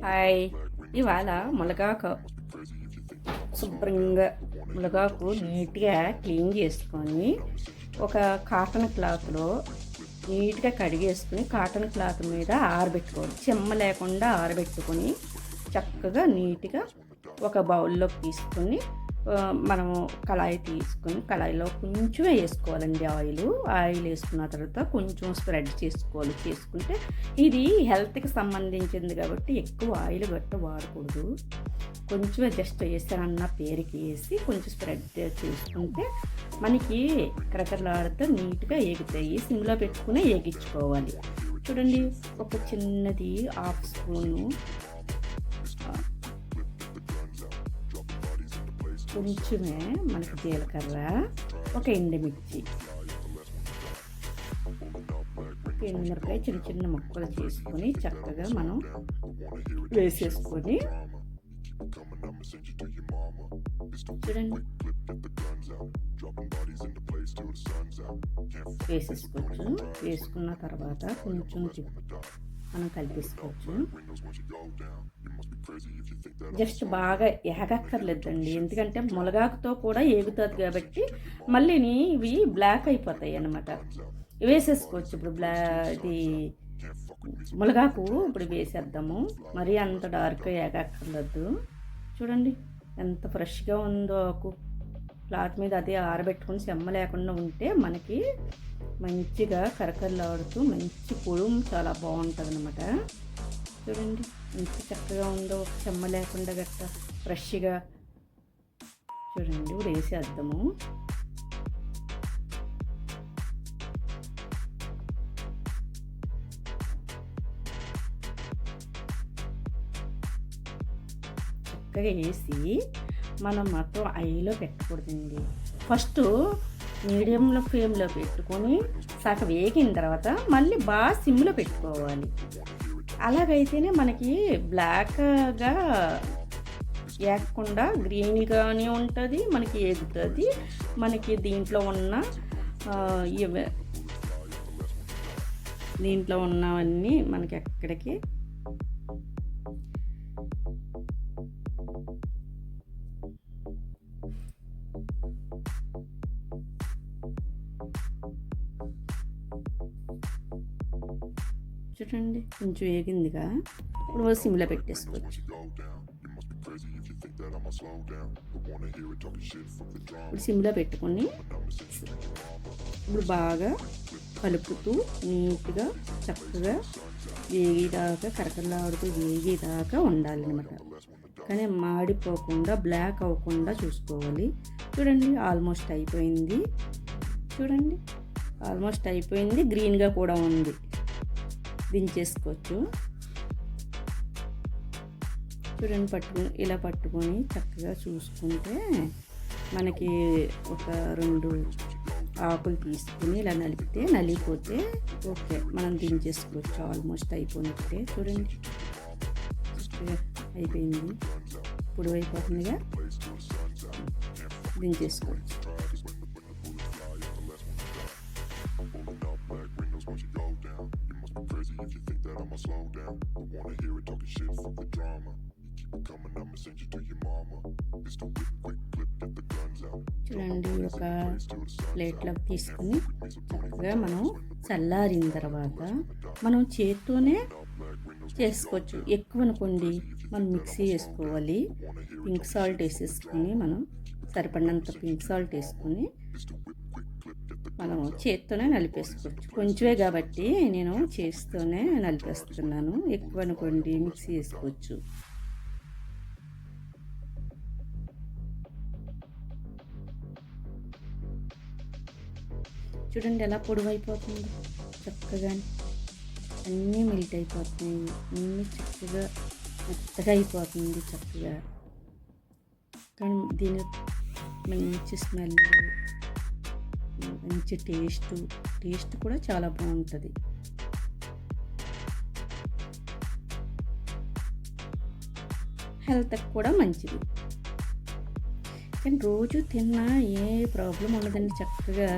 Hi. ఇవాళ మునగాకు శుభ్రంగా మునగాకు నీట్గా క్లీన్ చేసుకొని ఒక కాటన్ క్లాత్లో నీట్గా కడిగేసుకుని కాటన్ క్లాత్ మీద ఆరబెట్టుకోవాలి. చెమ్మ లేకుండా ఆరబెట్టుకొని చక్కగా నీట్గా ఒక బౌల్లోకి తీసుకొని మనము కళాయి తీసుకొని కళాయిలో కొంచెం వేసుకోవాలండి. ఆయిల్ వేసుకున్న తర్వాత కొంచెం స్ప్రెడ్ చేసుకుంటే ఇది హెల్త్కి సంబంధించింది కాబట్టి ఎక్కువ ఆయిల్ గట్ట వాడకూడదు. కొంచెం జస్ట్ వేసానన్న పేరుకి వేసి కొంచెం స్ప్రెడ్ చేసుకుంటే మనకి కరకరలాడుతూ నీట్గా ఏగుతాయి. సిమ్లో పెట్టుకుని ఏగించుకోవాలి. చూడండి, ఒక చిన్నది హాఫ్ స్పూను కొంచెమే మనకి జీలకర్ర, ఒక ఎండుమిర్చి, ఎండుమిరపకాయ చిన్న చిన్న ముక్కలు చేసుకొని చక్కగా మనం వేసేసుకొని చూడండి వేసేసుకోవచ్చు. వేసుకున్న తర్వాత కొంచెం మనం కలిపేసుకోవచ్చు. జస్ట్ బాగా ఏగక్కర్లేదండి, ఎందుకంటే మునగాకుతో కూడా ఏగుతుంది కాబట్టి మళ్ళీ ఇవి బ్లాక్ అయిపోతాయి అన్నమాట. వేసేసుకోవచ్చు. ఇప్పుడు ఇది మునగాకు ఇప్పుడు వేసేద్దాము. మరీ అంత డార్క్గా ఏగక్కర్లేదు. చూడండి ఎంత ఫ్రెష్గా ఉందో ఆకు. క్లాత్ మీద అదే ఆరబెట్టుకుని చెమ్మ లేకుండా ఉంటే మనకి మంచిగా కరకరలాడుతూ మంచి పొడుం చాలా బాగుంటుంది అన్నమాట. చూడండి ఎంత చక్కగా ఉందో, చెమ్మ లేకుండా గట్ట ఫ్రెష్గా. చూడండి ఇప్పుడు వేసేద్దాము. చక్కగా వేసి మనం మొత్తం ఐలో పెట్టకూడదండి. ఫస్ట్ మీడియంలో ఫ్లేమ్లో పెట్టుకొని సగం వేగిన తర్వాత మళ్ళీ బాగా సిమ్లో పెట్టుకోవాలి. అలాగైతేనే మనకి బ్లాక్గా ఏగకుండా గ్రీన్గానే ఉంటుంది, మనకి ఏగుతుంది. మనకి దీంట్లో ఉన్నవన్నీ మనకి ఎక్కడికి చూడండి కొంచెం వేగిందిగా. ఇప్పుడు సిమ్లో పెట్టేసుకోవచ్చు. ఇప్పుడు సిమ్లో పెట్టుకొని ఇప్పుడు బాగా కలుపుతూ నీట్గా చక్కగా వేగిదాకా కరకరలాడుతూ వేగిదాకా ఉండాలన్నమాట. కానీ మాడిపోకుండా బ్లాక్ అవ్వకుండా చూసుకోవాలి. చూడండి ఆల్మోస్ట్ అయిపోయింది. చూడండి ఆల్మోస్ట్ అయిపోయింది. గ్రీన్గా కూడా ఉంది. దించేసుకోవచ్చు. చూడండి ఇలా పట్టుకొని చక్కగా చూసుకుంటే మనకి ఒక 2 ఆకులు తీసుకుని ఇలా నలిగిపోతే ఓకే, మనం దించేసుకోవచ్చు. ఆల్మోస్ట్ అయిపోయినట్టే. చూడండి చక్కగా అయిపోయింది. ఇప్పుడు అయిపోతుందిగా, దించేసుకోవచ్చు. చూడండి ఒక ప్లేట్లో తీసుకుని చక్కగా మనం చల్లారిన తర్వాత మనం చేత్తోనే చేసుకోవచ్చు. ఎక్కువ అనుకోండి మనం మిక్సీ వేసుకోవాలి. పింక్ సాల్ట్ వేసేసుకొని మనం సరిపడినంత పింక్ సాల్ట్ వేసుకొని మనం చేత్తోనే నలిపేసుకోవచ్చు. కొంచెమే కాబట్టి నేను చేత్తోనే నలిపేస్తున్నాను. ఎక్కువ అనుకోండి మిక్సీ వేసుకోవచ్చు. చూడండి ఎలా పొడవైపోతుంది. చక్కగా అన్నీ మెల్ట్ అయిపోతున్నాయి. అన్నీ చక్కగా మెత్తగా అయిపోతుంది చక్కగా. కానీ దీని మంచి స్మెల్, మంచి టేస్ట్ కూడా చాలా బాగుంటుంది. హెల్త్కి కూడా మంచిది. కానీ రోజు తిన్నా ఏ ప్రాబ్లం ఉండదండి. చక్కగా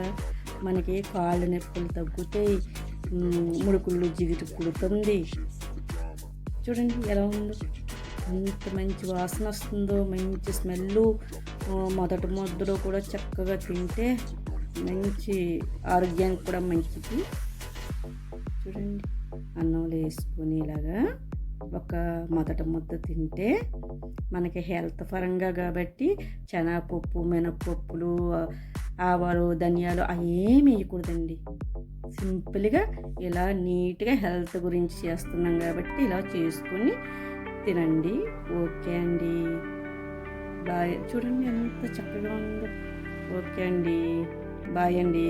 మనకి కాళ్ళు నొప్పులు తగ్గుతాయి, ముడుకుళ్ళు జిగురు కుడుతుంది. చూడండి ఎలా ఉందో, ఎంత మంచి వాసన వస్తుందో, మంచి స్మెల్లు. మొదటి ముద్దలో కూడా చక్కగా తింటే మంచి ఆరోగ్యానికి కూడా మంచిది. చూడండి అన్నంలో వేసుకొని ఇలాగా ఒక మొదటి ముద్ద తింటే మనకి హెల్త్ పరంగా కాబట్టి శనగపప్పు, మినపప్పులు, ఆవాలు, ధనియాలు అవి ఏమి వేయకూడదండి. సింపుల్గా ఇలా నీట్గా హెల్త్ గురించి చేస్తున్నాం కాబట్టి ఇలా చేసుకొని తినండి. ఓకే అండి, బాయ్. చూడండి ఎంత చక్కగా ఉందో. ఓకే అండి, బాయ్ అండి.